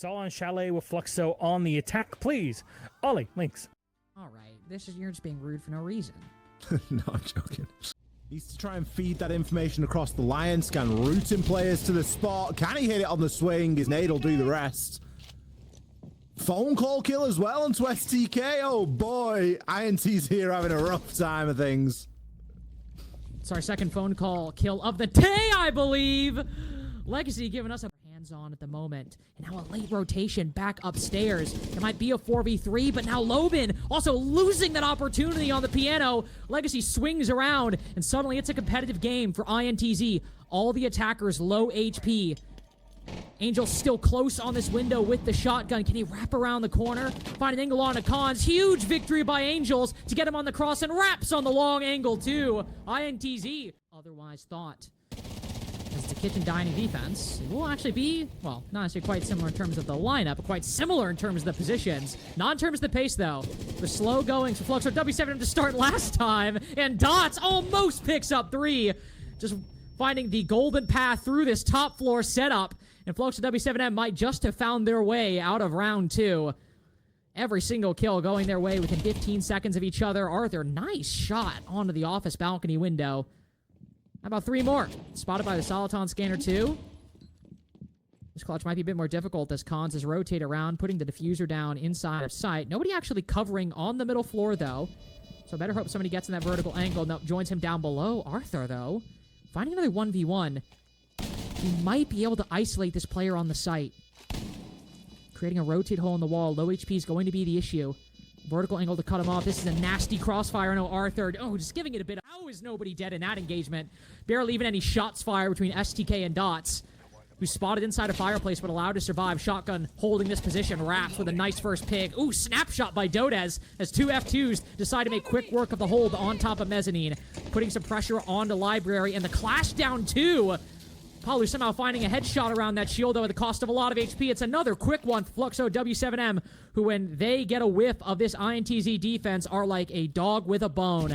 It's all on Chalet with Fluxo on the attack, please. Ollie, links. All right, you're just being rude for no reason. No, I'm joking. Needs to try and feed that information across the line, scan routing players to the spot. Can he hit it on the swing? His nade will do the rest. Phone call kill as well onto STK. Oh boy, INTZ here having a rough time of things. It's our second phone call kill of the day, I believe. Legacy giving us a hands-on at the moment. And now a late rotation back upstairs. It might be a 4v3, but now Lobin also losing that opportunity on the piano. Legacy swings around, and suddenly it's a competitive game for INTZ. All the attackers low HP. Angel still close on this window with the shotgun. Can he wrap around the corner? Find an angle on a Cons. Huge victory by Angels to get him on the cross and wraps on the long angle too. INTZ otherwise thought as the kitchen dining defense, it will actually be, well, not necessarily quite similar in terms of the lineup, but quite similar in terms of the positions. Not in terms of the pace, though. The slow going for Fluxo W7M to start last time, and Dots almost picks up 3. Just finding the golden path through this top floor setup, and Fluxo W7M might just have found their way out of round 2. Every single kill going their way within 15 seconds of each other. Arthur, nice shot onto the office balcony window. How about 3 more? Spotted by the Soliton scanner, too. This clutch might be a bit more difficult as Cons is rotate around, putting the diffuser down inside of sight. Nobody actually covering on the middle floor, though. So better hope somebody gets in that vertical angle. No, joins him down below. Arthur, though, finding another 1v1. He might be able to isolate this player on the site. Creating a rotate hole in the wall. Low HP is going to be the issue. Vertical angle to cut him off. This is a nasty crossfire. No, Arthur. Oh, just giving it a bit. How is nobody dead in that engagement? Barely even any shots fired between STK and Dots, who's spotted inside a fireplace but allowed to survive. Shotgun holding this position. Wraps with a nice first pick. Ooh, snapshot by Dodez as 2 F2s decide to make quick work of the hold on top of Mezzanine. Putting some pressure onto Library, and the clash down 2. Palu somehow finding a headshot around that shield, though, at the cost of a lot of HP. It's another quick one for Fluxo W7M, who, when they get a whiff of this INTZ defense, are like a dog with a bone.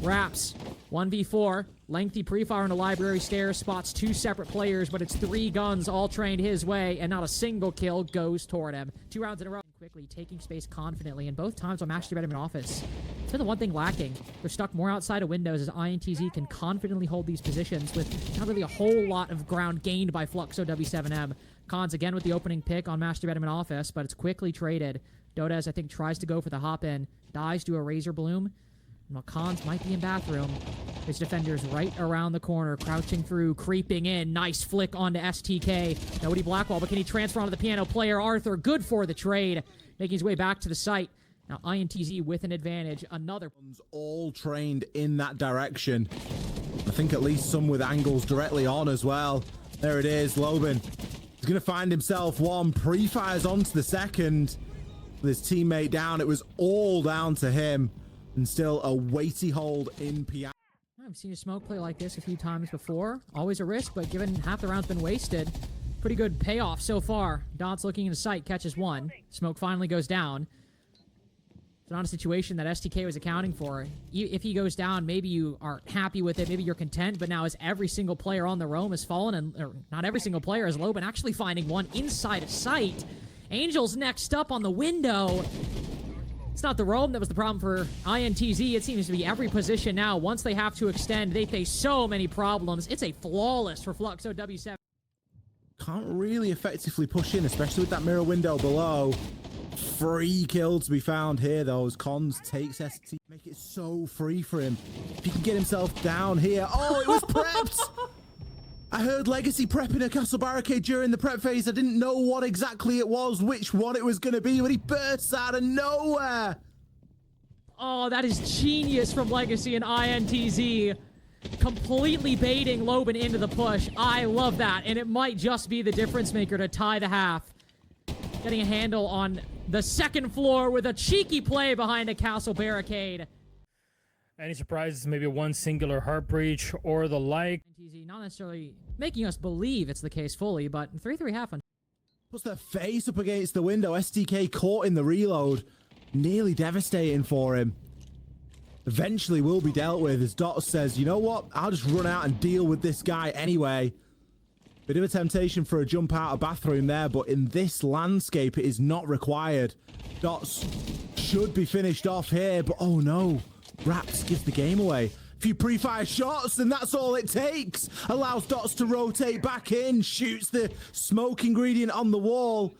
Wraps. 1v4. Lengthy pre-fire on the library stairs. Spots 2 separate players, but it's 3 guns all trained his way, and not a single kill goes toward him. 2 rounds in a row. Quickly, taking space confidently, and both times on Master Bedroom Office. It's been the one thing lacking. They're stuck more outside of windows as INTZ can confidently hold these positions with not really a whole lot of ground gained by Fluxo W7M. Cons again with the opening pick on Master Bedroom Office, but it's quickly traded. Dodez, I think, tries to go for the hop-in. Dies to a Razor Bloom. While Cons might be in bathroom. His defender's right around the corner, crouching through, creeping in. Nice flick onto STK. Nobody Blackwall, but can he transfer onto the piano player? Arthur, good for the trade. Making his way back to the site. Now INTZ with an advantage. Another. All trained in that direction. I think at least some with angles directly on as well. There it is, Lobin. He's going to find himself one. Pre-fires onto the second. With his teammate down. It was all down to him. And still a weighty hold in Pyjamas. I've seen a smoke play like this a few times before. Always a risk, but given half the round's been wasted, pretty good payoff so far. Dots looking into sight, catches 1. Smoke finally goes down. It's not a situation that STK was accounting for. If he goes down, maybe you aren't happy with it, maybe you're content, but now as every single player on the roam has fallen, and not every single player is Lobin actually finding one inside of sight. Angel's next up on the window. It's not the roam that was the problem for INTZ. It seems to be every position now. Once they have to extend, they face so many problems. It's a flawless for Fluxo W7. Can't really effectively push in, especially with that mirror window below. Free kill to be found here, though, as Cons takes ST. Make it so free for him. If he can get himself down here. Oh, it was prepped! I heard Legacy prepping a castle barricade during the prep phase. I didn't know what exactly it was, which one it was going to be, but he bursts out of nowhere. Oh, that is genius from Legacy and INTZ. Completely baiting Lobin into the push. I love that, and it might just be the difference maker to tie the half. Getting a handle on the second floor with a cheeky play behind a castle barricade. Any surprises? Maybe one singular heart breach or the like. INTZ not necessarily making us believe it's the case fully, but 3-3 half on. Puts their face up against the window. STK caught in the reload. Nearly devastating for him. Eventually will be dealt with as Dot says, you know what? I'll just run out and deal with this guy anyway. Bit of a temptation for a jump out of bathroom there, but in this landscape, it is not required. Dots should be finished off here, but oh no. Raps gives the game away. A few pre-fire shots, and that's all it takes. Allows Dots to rotate back in, shoots the smoke ingredient on the wall.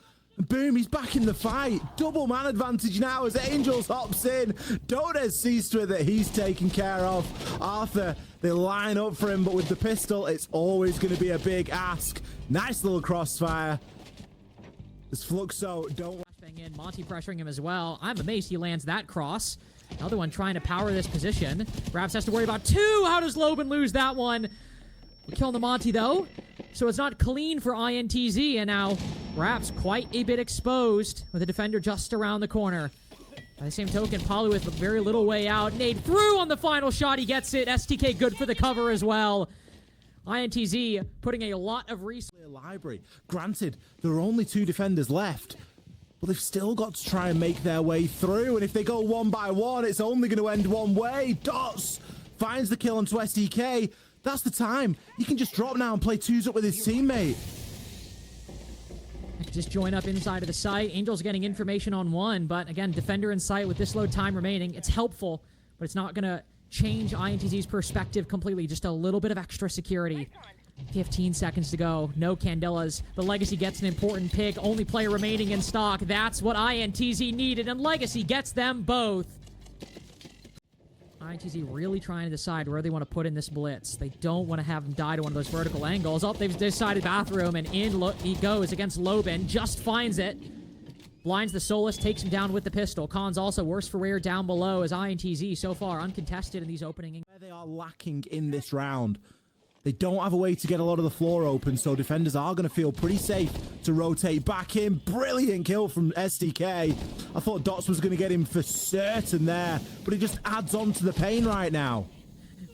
Boom, he's back in the fight. Double man advantage now as Angels hops in. Dodes sees to it that he's taken care of. Arthur, they line up for him, but with the pistol, it's always going to be a big ask. Nice little crossfire. This Fluxo don't... In, Monty pressuring him as well. I'm amazed he lands that cross. Another one trying to power this position. Raps has to worry about two. How does Loban lose that one? We're killing the Monty, though. So it's not clean for INTZ, and now Raps quite a bit exposed with a defender just around the corner. By the same token, Palu with very little way out. Nade through on the final shot. He gets it. STK good for the cover as well. INTZ putting a lot of resources. Library. Granted, there are only 2 defenders left, but they've still got to try and make their way through. And if they go one by one, it's only going to end one way. Dots finds the kill onto SDK. That's the time. He can just drop now and play 2s up with his teammate. Just join up inside of the site. Angel's getting information on one, but again, defender in sight with this low time remaining. It's helpful, but it's not going to change INTZ's perspective completely. Just a little bit of extra security. 15 seconds to go. No Candelas. The Legacy gets an important pick. Only player remaining in stock. That's what INTZ needed, and Legacy gets them both. INTZ really trying to decide where they want to put in this blitz. They don't want to have him die to one of those vertical angles. Oh, they've decided bathroom, and in he goes against Loban. Just finds it. Blinds the Solus, takes him down with the pistol. Khan's also worse for wear down below as INTZ so far uncontested in these opening. Where they are lacking in this round. They don't have a way to get a lot of the floor open, so defenders are going to feel pretty safe to rotate back in. Brilliant kill from SDK. I thought Dots was going to get him for certain there, but it just adds on to the pain right now.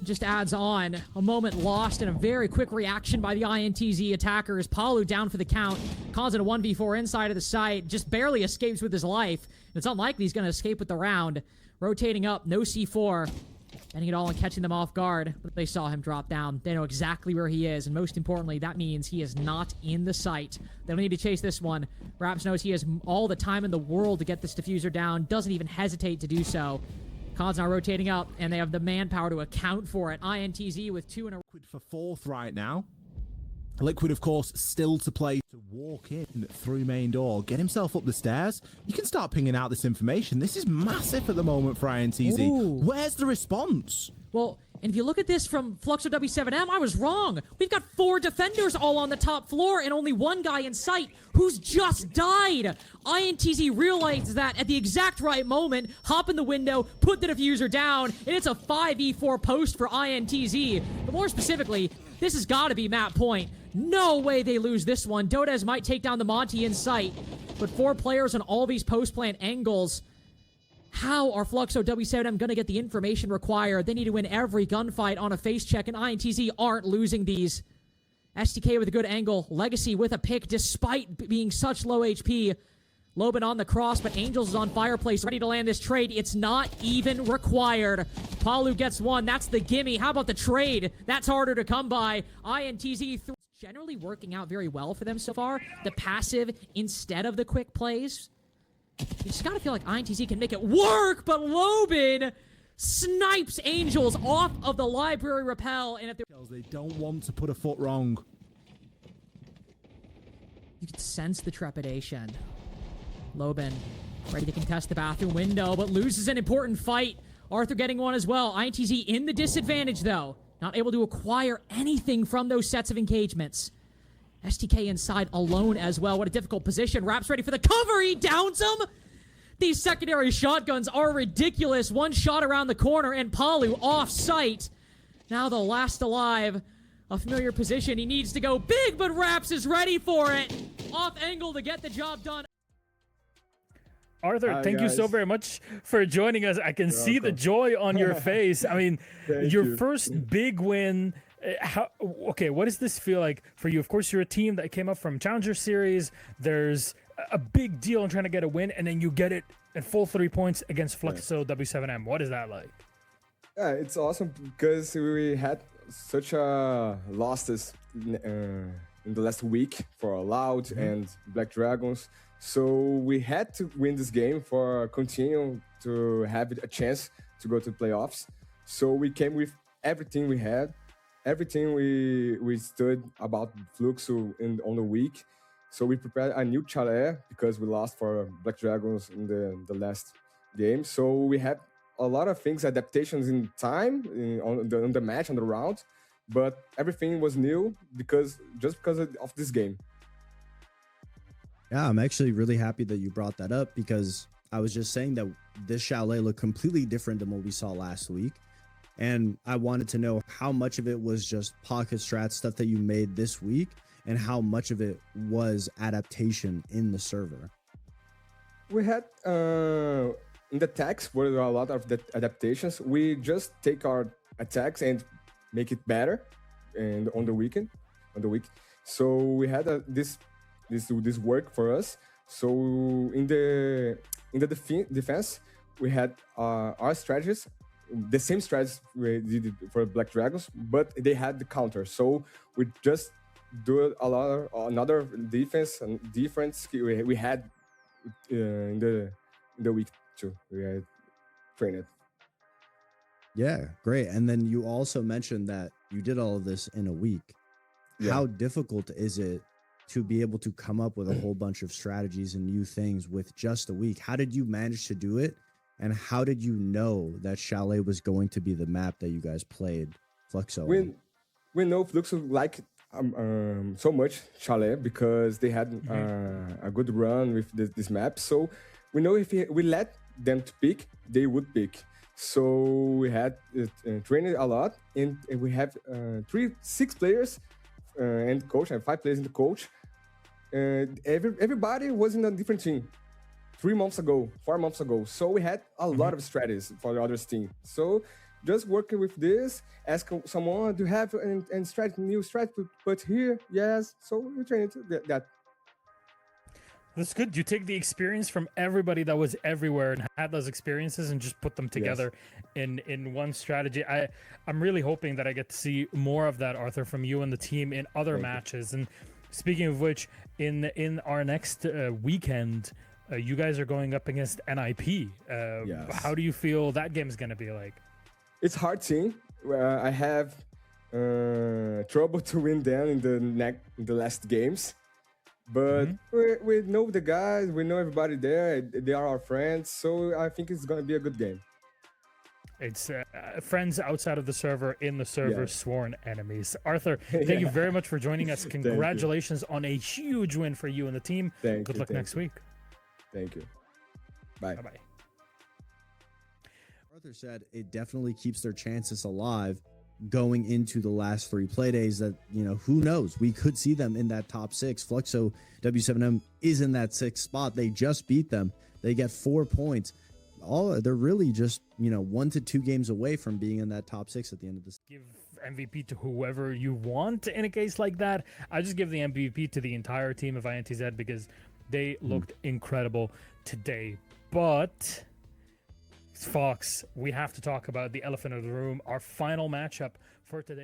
Just adds on. A moment lost and a very quick reaction by the INTZ attackers. Palu down for the count. Causing a 1v4 inside of the site. Just barely escapes with his life. It's unlikely he's going to escape with the round. Rotating up, no C4. Getting it all and catching them off guard. But they saw him drop down. They know exactly where he is. And most importantly, that means he is not in the site. They don't need to chase this one. Raps knows he has all the time in the world to get this diffuser down. Doesn't even hesitate to do so. Khan's now rotating up, and they have the manpower to account for it. INTZ with 2 in a... Liquid for 4th right now. Liquid, of course, still to play to walk in through main door, get himself up the stairs. You can start pinging out this information. This is massive at the moment for INTZ. Ooh. Where's the response? Well, and if you look at this from Fluxo W7M, I was wrong. We've got 4 defenders all on the top floor and only 1 guy in sight who's just died. INTZ realized that at the exact right moment, hop in the window, put the diffuser down, and it's a 5v4 post for INTZ. But more specifically, this has got to be map point. No way they lose this one. Dodes might take down the Monty in sight, but 4 players on all these post-plant angles. How are Fluxo W7M going to get the information required? They need to win every gunfight on a face check, and INTZ aren't losing these. STK with a good angle. Legacy with a pick despite being such low HP. Loban on the cross, but Angels is on fireplace, ready to land this trade. It's not even required. Palu gets one. That's the gimme. How about the trade? That's harder to come by. INTZ generally working out very well for them so far. The passive instead of the quick plays. You just gotta feel like INTZ can make it work, but Loban snipes Angels off of the library rappel, and if they don't want to put a foot wrong. You can sense the trepidation. Loban ready to contest the bathroom window, but loses an important fight. Arthur getting one as well. INTZ in the disadvantage, though. Not able to acquire anything from those sets of engagements. STK inside alone as well. What a difficult position. Raps ready for the cover. He downs him. These secondary shotguns are ridiculous. One shot around the corner and Palu off site. Now the last alive. A familiar position. He needs to go big, but Raps is ready for it. Off angle to get the job done. Arthur, thank you so very much for joining us. I can see the joy on your face. I mean, your first big win. What does this feel like for you? Of course, you're a team that came up from Challenger Series. There's a big deal in trying to get a win, and then you get it at full 3 points against Fluxo W7M. What is that like? Yeah, it's awesome because we had such a losses in the last week for Loud and Black Dragons. So we had to win this game for continue to have a chance to go to the playoffs. So we came with everything we had, everything we stood about Fluxo on the week. So we prepared a new challenge because we lost for Black Dragons in the last game. So we had a lot of things, adaptations in time, on the match, on the round, but everything was new because of this game. Yeah, I'm actually really happy that you brought that up because I was just saying that this chalet looked completely different than what we saw last week. And I wanted to know how much of it was just pocket strat stuff that you made this week and how much of it was adaptation in the server. We had in the attacks were a lot of the adaptations. We just take our attacks and make it better, and on the week. So we had this work for us. So in the defense, we had our strategies, the same strategies we did for Black Dragons, but they had the counter. So we just do another defense and different skill we had in the week too. We had trained it. Yeah, great. And then you also mentioned that you did all of this in a week. Yeah. How difficult is it to be able to come up with a whole bunch of strategies and new things with just a week? How did you manage to do it? And how did you know that Chalet was going to be the map that you guys played Fluxo? We know Fluxo like so much Chalet because they had a good run with this map. So we know if we let them to pick, they would pick. So we had trained a lot, and we have 6 players and coach, and 5 players in the coach. Everybody was in a different team 3 months ago, 4 months ago. So we had a lot of strategies for the other team. So just working with this, ask someone, do you have a new strategy to put here? Yes. So we trained that. That's good. You take the experience from everybody that was everywhere and had those experiences and just put them together in one strategy. I'm really hoping that I get to see more of that, Arthur, from you and the team in other matches. And speaking of which, in our next weekend, you guys are going up against NIP. How do you feel that game is going to be like? It's hard team. I have trouble to win them in the last games. But we know the guys, we know everybody there. They are our friends, so I think it's going to be a good game. It's friends outside of the server, in the server, sworn enemies. Arthur, thank you very much for joining us. Congratulations on a huge win for you and the team. Good luck next week. Thank you. Bye. Bye-bye. Arthur said it definitely keeps their chances alive going into the last 3 play days. That, who knows, we could see them in that top 6. Fluxo W7M is in that 6th spot. They just beat them. They get 4 points. They're really just 1 to 2 games away from being in that top 6 at the end of this. Give MVP to whoever you want in a case like that. I just give the MVP to the entire team of INTZ because they looked incredible today. But Fox, we have to talk about the elephant in the room, our final matchup for today.